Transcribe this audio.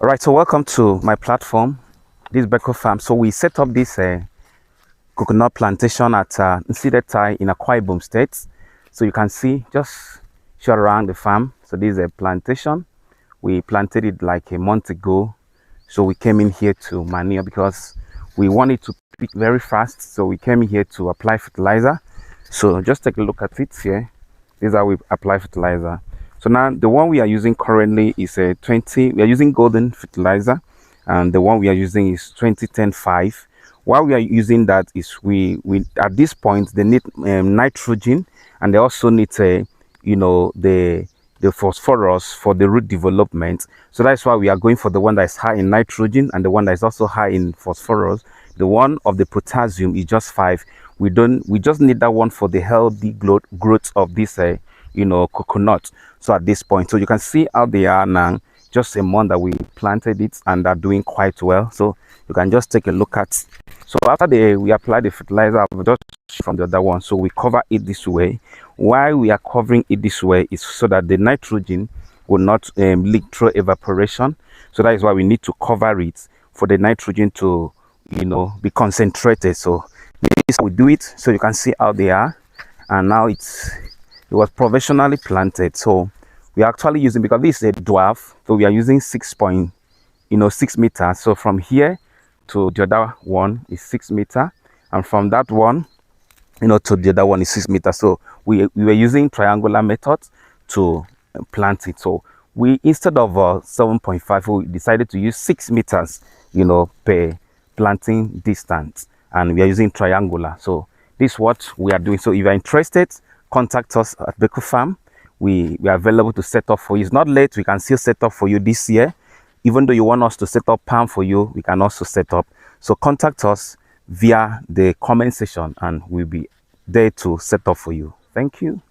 All right, so welcome to my platform, this Beko Farm. So we set up this coconut plantation at Nsidetai in Akwa Ibom State. So you can see, just show around the farm. So this is a plantation. We planted it like a month ago. So we came in here to manure because we want it to pick very fast. So we came here to apply fertilizer. So just take a look at it here. This is how we apply fertilizer. So now the one we are using currently is a 20. We are using golden fertilizer, and the one we are using is 2010-5. Why we are using that is we at this point they need nitrogen, and they also need the phosphorus for the root development. So that's why we are going for the one that is high in nitrogen and the one that is also high in phosphorus. The one of the potassium is just 5. We just need that one for the healthy growth of this coconut. So at this point, so you can see how they are now. Just a month that we planted it, and they're doing quite well. So you can just take a look at. So after we apply the fertilizer, I've just from the other one. So we cover it this way. Why we are covering it this way is so that the nitrogen will not leak through evaporation. So that is why we need to cover it for the nitrogen to be concentrated. So this is how we do it. So you can see how they are, and now it was professionally planted. So we are actually using, because this is a dwarf, so we are using 6 meters. So from here to the other one is 6 meters, and from that one to the other one is 6 meters. So we were using triangular method to plant it. So we, instead of 7.5, we decided to use 6 meters per planting distance, and we are using triangular. So this is what we are doing. So if you are interested, contact us at Beko Farm. We are available to set up for you. It's not late. We can still set up for you this year. Even though you want us to set up palm for you, we can also set up. So contact us via the comment section, and we'll be there to set up for you. Thank you.